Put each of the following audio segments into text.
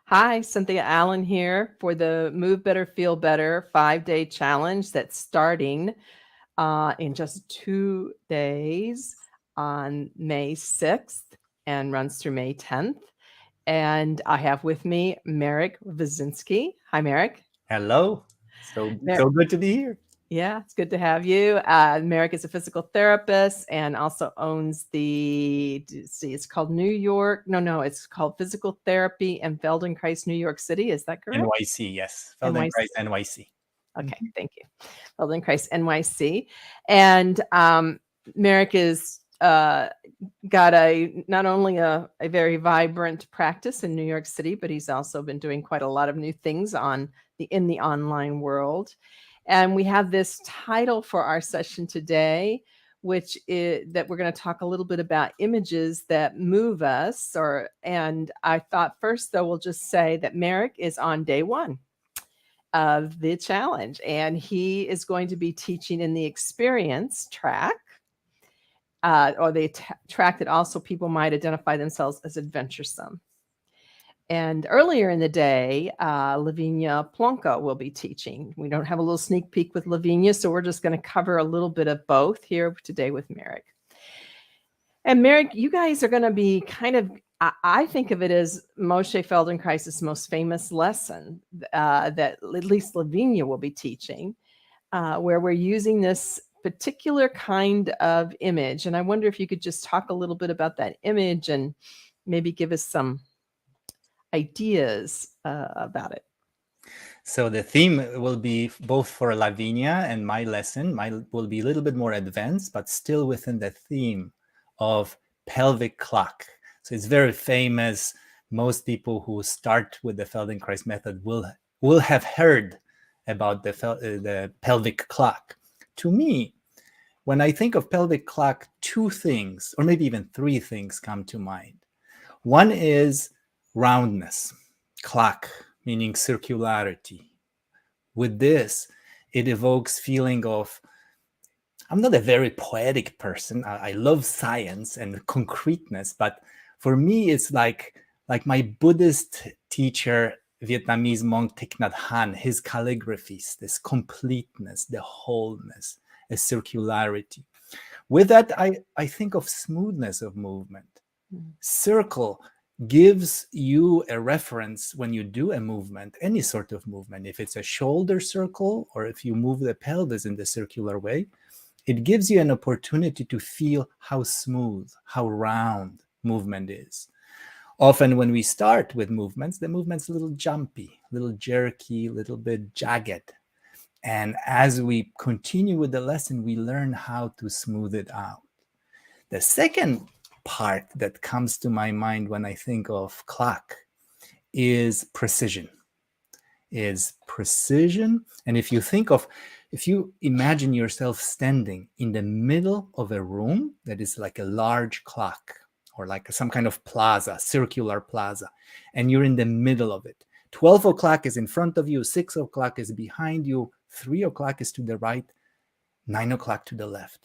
Hi, Cynthia Allen here for the Move Better, Feel Better 5-day challenge that's starting in just 2 days on May 6th and runs through May 10th. And I have with me Marek Wyszynski. Hi, Marek. Hello. So Mar- so good to be here. yeah, it's good to have you. Marek is a physical therapist and also owns it's called New York. No, it's called Physical Therapy and Feldenkrais, New York City. Is that correct? NYC, yes. NYC. Feldenkrais NYC. Okay, Mhm. thank you. Feldenkrais NYC. And Marek is got not only a very vibrant practice in New York City, but he's also been doing quite a lot of new things in the online world. And we have this title for our session today, which is that we're going to talk a little bit about images that move us. And I thought first, though, we'll just say that Marek is on day one of the challenge, and he is going to be teaching in the experience track, or the track that also people might identify themselves as adventuresome. And earlier in the day, Lavinia Plonka will be teaching. We don't have a little sneak peek with Lavinia, so we're just going to cover a little bit of both here today with Marek. And Marek, you guys are going to be I think of it as Moshe Feldenkrais' most famous lesson that at least Lavinia will be teaching, where we're using this particular kind of image. And I wonder if you could just talk a little bit about that image and maybe give us some ideas about it. So the theme will be both for Lavinia and my lesson. Mine will be a little bit more advanced, but still within the theme of pelvic clock. So it's very famous. Most people who start with the Feldenkrais method will have heard about the pelvic clock. To me, when I think of pelvic clock, two things, or maybe even three things, come to mind. One is roundness, clock, meaning circularity. With this, it evokes feeling of, I'm not a very poetic person. I love science and concreteness, but for me, it's like my Buddhist teacher, Vietnamese monk Thich Nhat Hanh, his calligraphies, this completeness, the wholeness, a circularity. With that, I think of smoothness of movement. Circle gives you a reference when you do a movement, any sort of movement. If it's a shoulder circle or if you move the pelvis in the circular way, it gives you an opportunity to feel how smooth, how round movement is. Often when we start with movements, the movement's a little jumpy, a little jerky, a little bit jagged. And as we continue with the lesson, we learn how to smooth it out. The second part that comes to my mind when I think of clock is precision. And if you imagine yourself standing in the middle of a room that is like a large clock or like some kind of plaza, circular plaza, and you're in the middle of it. 12 o'clock is in front of you, 6 o'clock is behind you, 3 o'clock is to the right, 9 o'clock to the left.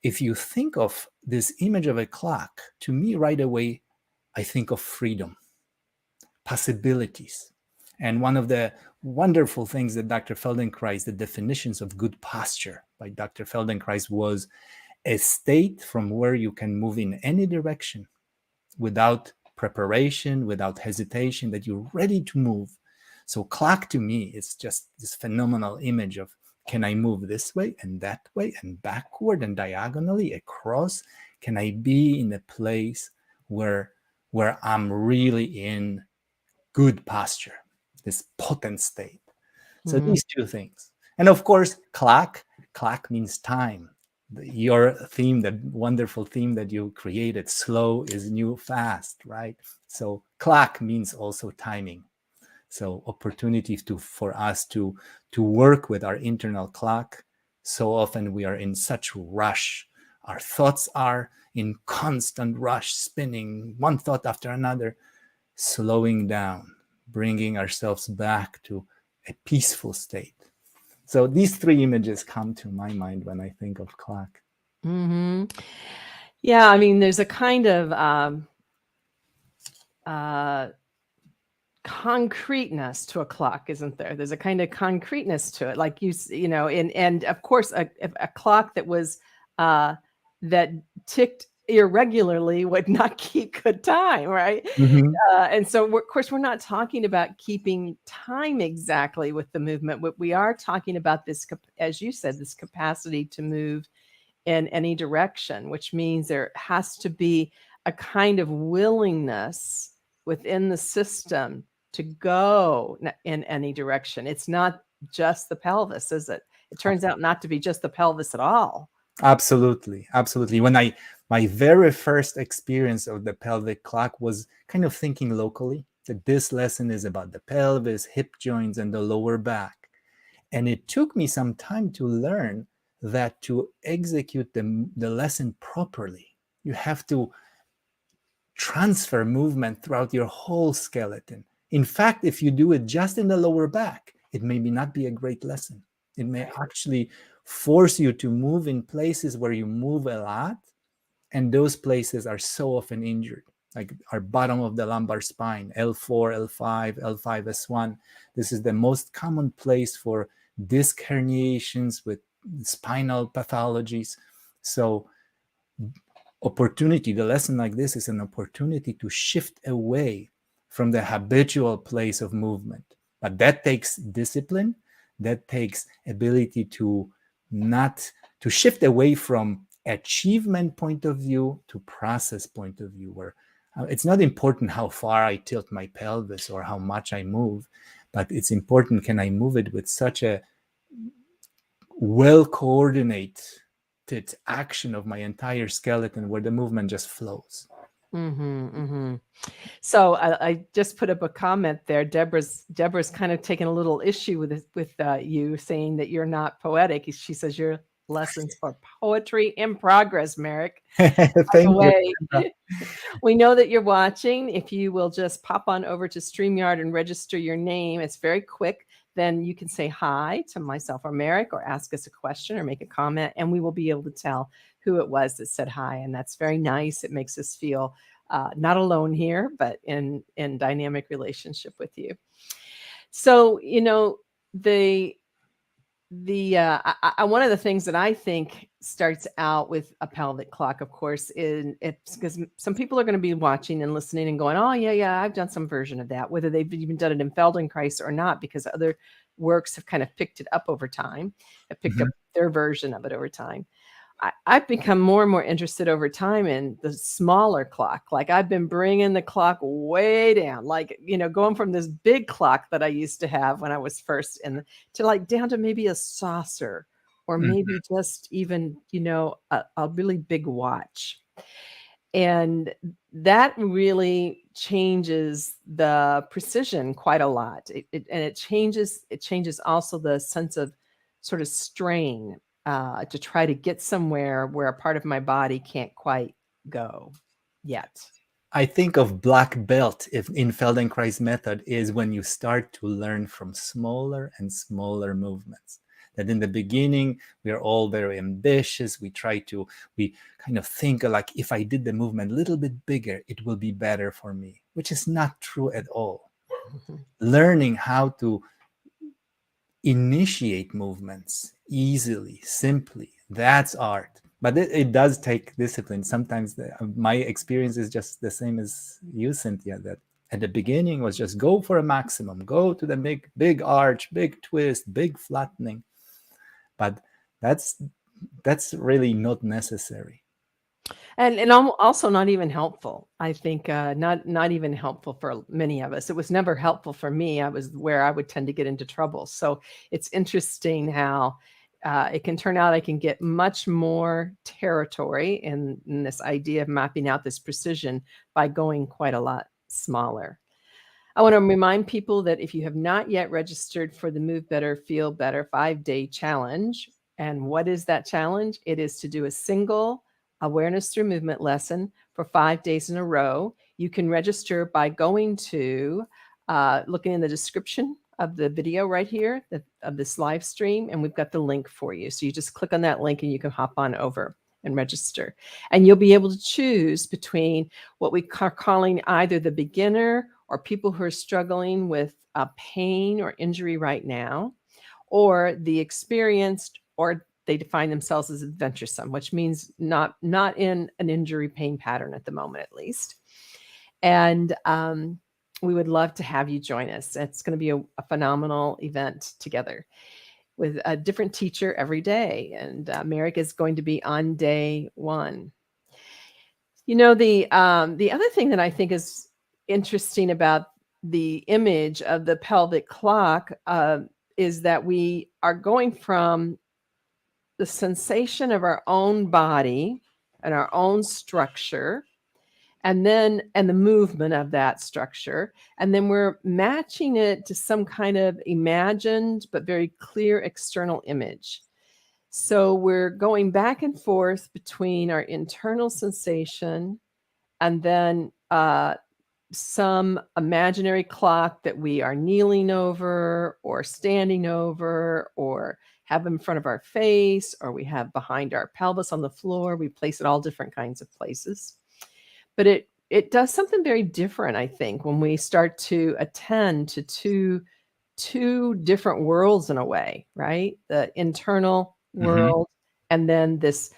If you think of this image of a clock, to me right away, I think of freedom, possibilities. And one of the wonderful things that Dr. Feldenkrais, the definitions of good posture by Dr. Feldenkrais, was a state from where you can move in any direction without preparation, without hesitation, that you're ready to move. So clock to me is just this phenomenal image of, can I move this way and backward and diagonally across? Can I be in a place where I'm really in good posture, this potent state? So these two things. And of course, clock means time. Your theme, that wonderful theme that you created, slow is new fast, right? So clock means also timing. So opportunities for us to work with our internal clock. So often we are in such rush. Our thoughts are in constant rush, spinning one thought after another. Slowing down, bringing ourselves back to a peaceful state. So these three images come to my mind when I think of clock. Mm-hmm. Yeah, I mean, there's a kind of concreteness to a clock, isn't there? There's a kind of concreteness to it, like and of course, a clock that was that ticked irregularly would not keep good time, right? Mhm. And so, of course, we're not talking about keeping time exactly with the movement. But we are talking about this, as you said, this capacity to move in any direction, which means there has to be a kind of willingness within the system to go in any direction. It's not just the pelvis, is it? It turns out not to be just the pelvis at all. Absolutely, absolutely. My very first experience of the pelvic clock was kind of thinking locally that this lesson is about the pelvis, hip joints, and the lower back. And it took me some time to learn that to execute the lesson properly, you have to transfer movement throughout your whole skeleton. In fact, if you do it just in the lower back, it may not be a great lesson. It may actually force you to move in places where you move a lot, and those places are so often injured, like our bottom of the lumbar spine, L4, L5, L5S1. This is the most common place for disc herniations with spinal pathologies. So the lesson like this is an opportunity to shift away from the habitual place of movement. But that takes discipline, that takes ability to shift away from achievement point of view to process point of view, where it's not important how far I tilt my pelvis or how much I move, but it's important, can I move it with such a well coordinated action of my entire skeleton where the movement just flows. So I just put up a comment there. Deborah's kind of taking a little issue with you saying that you're not poetic. She says your lessons are poetry in progress, Marek. Thank you. We know that you're watching. If you will just pop on over to StreamYard and register your name, it's very quick. Then you can say hi to myself or Marek, or ask us a question or make a comment, and we will be able to tell who it was that said hi. And that's very nice. It makes us feel not alone here, but in dynamic relationship with you. So, one of the things that I think starts out with a pelvic clock, of course, is it's because some people are going to be watching and listening and going, oh, yeah, I've done some version of that, whether they've even done it in Feldenkrais or not, because other works have kind of picked it up over time, have picked up their version of it over time. I've become more and more interested over time in the smaller clock. Like I've been bringing the clock way down, like, going from this big clock that I used to have when I was first to like down to maybe a saucer, or maybe just even, a really big watch. And that really changes the precision quite a lot. It changes also the sense of sort of strain to try to get somewhere where a part of my body can't quite go yet. I think of black belt in Feldenkrais method is when you start to learn from smaller and smaller movements. That in the beginning, we are all very ambitious. We kind of think like, if I did the movement a little bit bigger, it will be better for me, which is not true at all. Learning how to initiate movements easily, simply, that's art. But it does take discipline. Sometimes my experience is just the same as you, Cynthia, that at the beginning was just go for a maximum, go to the big arch, big twist, big flattening. But that's really not necessary. And also not even helpful. I think not even helpful for many of us. It was never helpful for me. I was where I would tend to get into trouble. So it's interesting how it can turn out I can get much more territory in this idea of mapping out this precision by going quite a lot smaller. I want to remind people that if you have not yet registered for the Move Better, Feel Better 5-day challenge, and what is that challenge? It is to do a single awareness through movement lesson for 5 days in a row. You can register by going to looking in the description of the video right here of this live stream, and we've got the link for you. So you just click on that link and you can hop on over and register. And you'll be able to choose between what we are calling either the beginner or people who are struggling with pain or injury right now, or the experienced, or they define themselves as adventuresome, which means not in an injury pain pattern at the moment, at least. And we would love to have you join us. It's going to be a phenomenal event together with a different teacher every day. And Marek is going to be on day 1. You know, the other thing that I think is interesting about the image of the pelvic clock is that we are going from the sensation of our own body and our own structure, and the movement of that structure, and then we're matching it to some kind of imagined but very clear external image. So we're going back and forth between our internal sensation and then some imaginary clock that we are kneeling over or standing over or have in front of our face, or we have behind our pelvis on the floor. We place it all different kinds of places. But it does something very different, I think, when we start to attend to two different worlds in a way, right? The internal world, and then this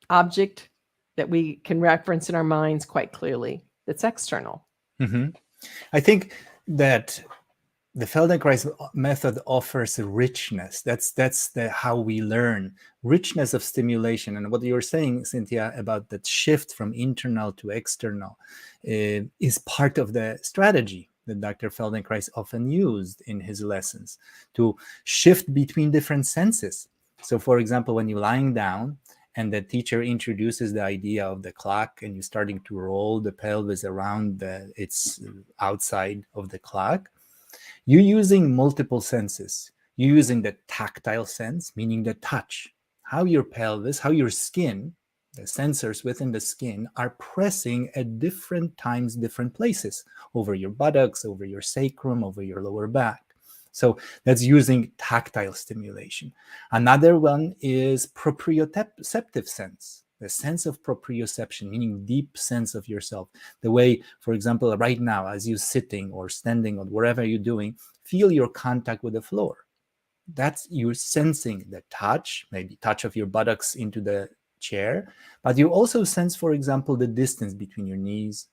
object that we can reference in our minds quite clearly that's external. I think that the Feldenkrais method offers a richness. That's how we learn, richness of stimulation. And what you were saying, Cynthia, about that shift from internal to external is part of the strategy that Dr. Feldenkrais often used in his lessons to shift between different senses. So, for example, when you're lying down and the teacher introduces the idea of the clock and you're starting to roll the pelvis around its outside of the clock, you're using multiple senses. You're using the tactile sense, meaning the touch, how your pelvis, how your skin, the sensors within the skin are pressing at different times, different places, over your buttocks, over your sacrum, over your lower back. So that's using tactile stimulation. Another one is proprioceptive sense, the sense of proprioception, meaning deep sense of yourself. The way, for example, right now, as you're sitting or standing or wherever you're doing, feel your contact with the floor. That's you're sensing the touch, maybe touch of your buttocks into the chair, but you also sense, for example, the distance between your knees,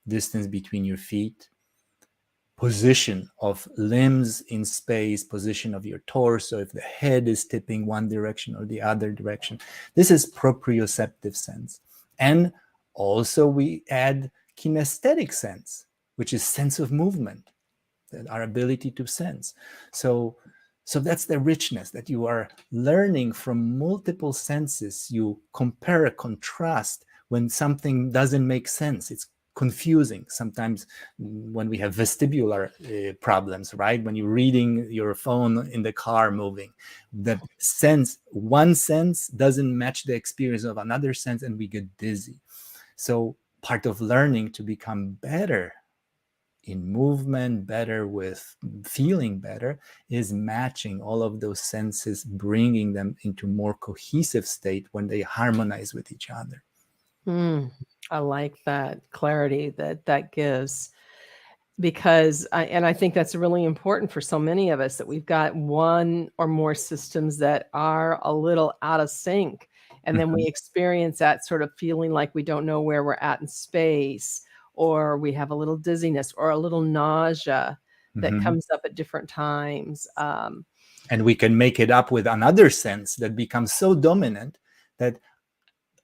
distance between your feet, position of limbs in space, position of your torso, if the head is tipping one direction or the other direction. This is proprioceptive sense. And also we add kinesthetic sense, which is sense of movement, our ability to sense. So that's the richness that you are learning from multiple senses. You compare, contrast when something doesn't make sense. It's confusing sometimes when we have vestibular problems, right? When you're reading your phone in the car moving, that sense, one sense doesn't match the experience of another sense and we get dizzy. So part of learning to become better in movement, better with feeling better, is matching all of those senses, bringing them into more cohesive state when they harmonize with each other. I like that clarity that gives, because I think that's really important for so many of us, that we've got one or more systems that are a little out of sync. And then we experience that sort of feeling like we don't know where we're at in space, or we have a little dizziness or a little nausea that comes up at different times. And we can make it up with another sense that becomes so dominant that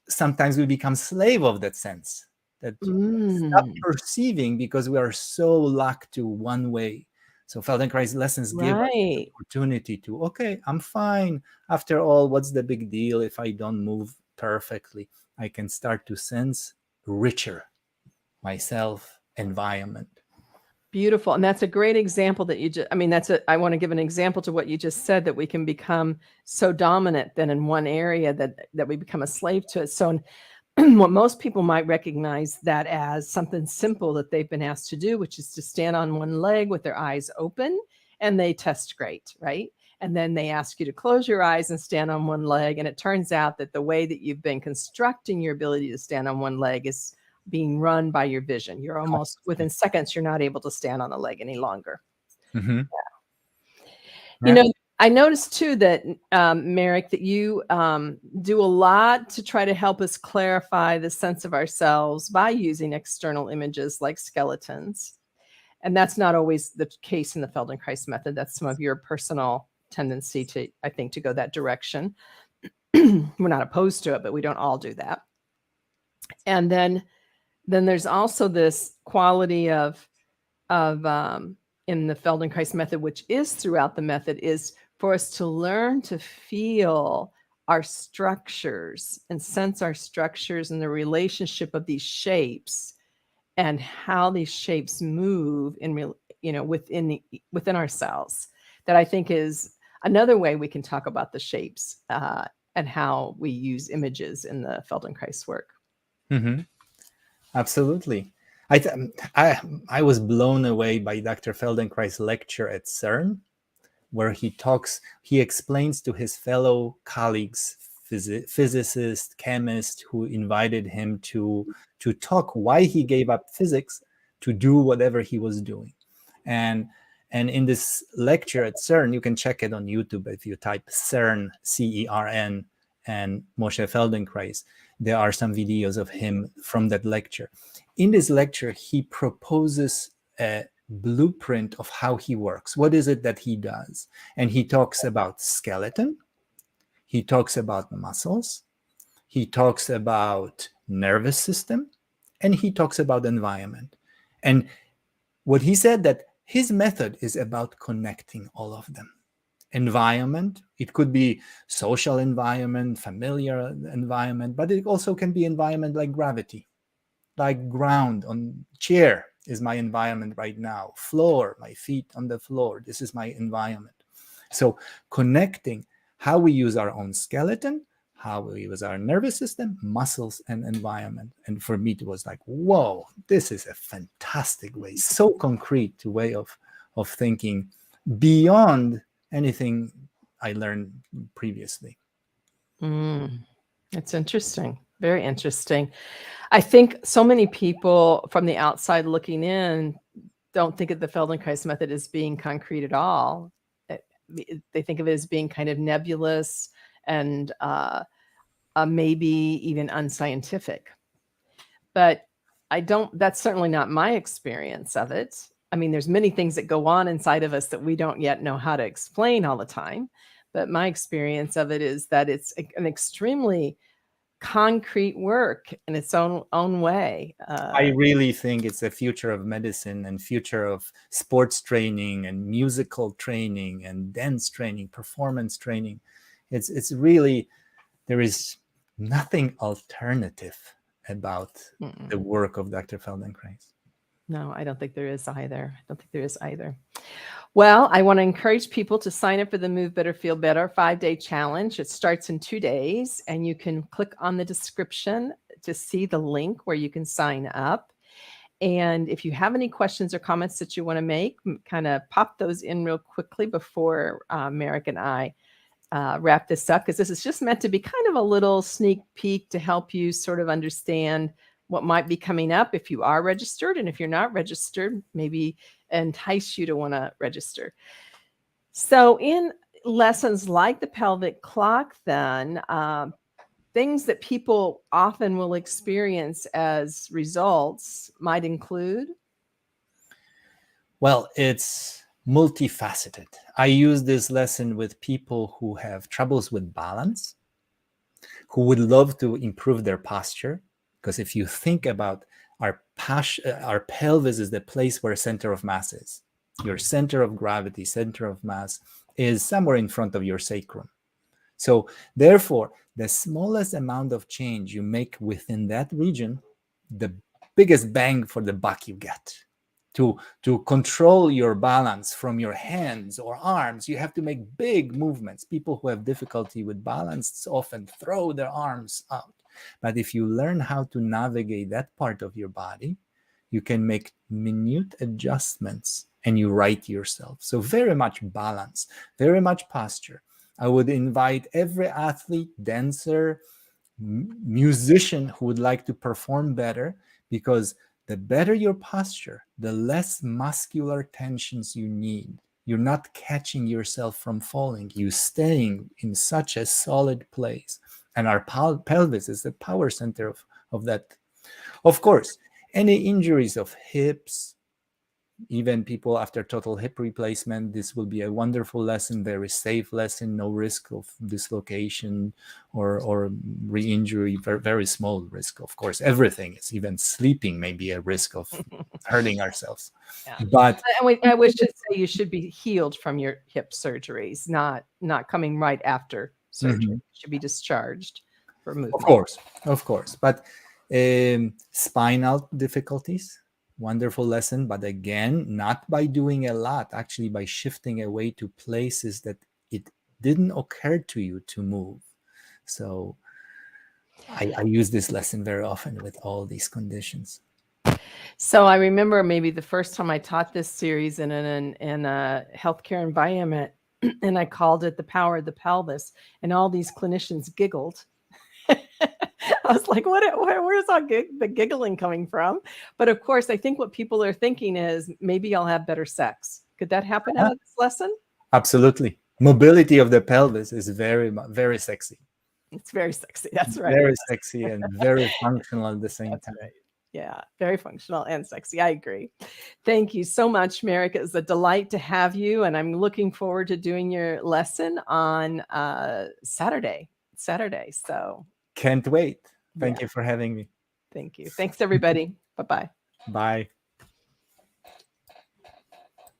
sometimes we become slave of that sense, that stop perceiving because we are so locked to one way. So Feldenkrais lessons give us the opportunity to, okay, I'm fine. After all, what's the big deal if I don't move perfectly? I can start to sense richer myself, environment. Beautiful. And that's a great example that you just, I want to give an example to what you just said, that we can become so dominant then in one area that we become a slave to it. So what most people might recognize that as something simple that they've been asked to do, which is to stand on one leg with their eyes open, and they test great, right? And then they ask you to close your eyes and stand on one leg. And it turns out that the way that you've been constructing your ability to stand on one leg is being run by your vision. You're almost within seconds, you're not able to stand on the leg any longer. Mm-hmm. You know, I noticed too that, Marek, that you do a lot to try to help us clarify the sense of ourselves by using external images like skeletons. And that's not always the case in the Feldenkrais method. That's some of your personal tendency to, I think, to go that direction. We're not opposed to it, but we don't all do that. And then there's also this quality of in the Feldenkrais method, which is throughout the method, is for us to learn to feel our structures and sense our structures and the relationship of these shapes and how these shapes move in within ourselves. That I think is another way we can talk about the shapes and how we use images in the Feldenkrais work. Mm-hmm. Absolutely. I was blown away by Dr. Feldenkrais' lecture at CERN, where he explains to his fellow colleagues, physicists, chemists, who invited him to talk why he gave up physics to do whatever he was doing. And in this lecture at CERN, you can check it on YouTube if you type CERN, CERN, and Moshe Feldenkrais. There are some videos of him from that lecture. In this lecture, he proposes a blueprint of how he works. What is it that he does? And he talks about skeleton. He talks about muscles. He talks about nervous system. And he talks about environment. And what he said, that his method is about connecting all of them. Environment, it could be social environment, familiar environment, but it also can be environment like gravity, like ground on chair is my environment right now, floor, my feet on the floor, this is my environment. So connecting how we use our own skeleton, how we use our nervous system, muscles, and environment. And for me, it was like, whoa, this is a fantastic way, so concrete way of thinking beyond anything I learned previously. That's interesting. Very interesting. I think so many people from the outside looking in don't think of the Feldenkrais method as being concrete at all. They think of it as being kind of nebulous and maybe even unscientific. But that's certainly not my experience of it. I mean, there's many things that go on inside of us that we don't yet know how to explain all the time. But my experience of it is that it's an extremely concrete work in its own way. I really think it's the future of medicine and future of sports training and musical training and dance training, performance training. It's really, there is nothing alternative about the work of Dr. Feldenkrais. No, I don't think there is either. Well, I want to encourage people to sign up for the Move Better, Feel Better 5-day challenge. It starts in 2 days, and you can click on the description to see the link where you can sign up. And if you have any questions or comments that you want to make, kind of pop those in real quickly before Marek and I wrap this up, because this is just meant to be kind of a little sneak peek to help you sort of understand what might be coming up if you are registered, and if you're not registered, maybe entice you to want to register. So in lessons like the pelvic clock, then things that people often will experience as results might include? Well, it's multifaceted. I use this lesson with people who have troubles with balance, who would love to improve their posture. Because if you think about our pelvis is the place where center of mass is. Your center of gravity, center of mass is somewhere in front of your sacrum. So therefore, the smallest amount of change you make within that region, the biggest bang for the buck you get. To control your balance from your hands or arms, you have to make big movements. People who have difficulty with balance often throw their arms out. But if you learn how to navigate that part of your body, you can make minute adjustments and you right yourself. So very much balance, very much posture. I would invite every athlete, dancer, musician who would like to perform better, because the better your posture, the less muscular tensions you need. You're not catching yourself from falling. You're staying in such a solid place. And our pelvis is the power center of that. Of course, any injuries of hips, even people after total hip replacement, this will be a wonderful lesson, very safe lesson, no risk of dislocation or re-injury, very, very small risk. Of course, everything is, even sleeping may be a risk of hurting ourselves. Yeah. But I wish to say you should be healed from your hip surgeries, not coming right after surgery. You should be discharged for movement. Of course. But spinal difficulties, wonderful lesson, but again, not by doing a lot, actually by shifting away to places that it didn't occur to you to move. So I use this lesson very often with all these conditions. So I remember maybe the first time I taught this series in a healthcare environment, and I called it The Power of the Pelvis, and all these clinicians giggled. I was like, where's all the giggling coming from? But of course, I think what people are thinking is maybe I'll have better sex. Could that happen out of this lesson? Absolutely. Mobility of the pelvis is very, very sexy. It's very sexy. That's right. Very sexy and very functional at the same time. Right. Yeah, very functional and sexy. I agree. Thank you so much, Marek. It was a delight to have you, and I'm looking forward to doing your lesson on Saturday. So can't wait. Thank you for having me. Thank you. Thanks, everybody. Bye-bye. Bye.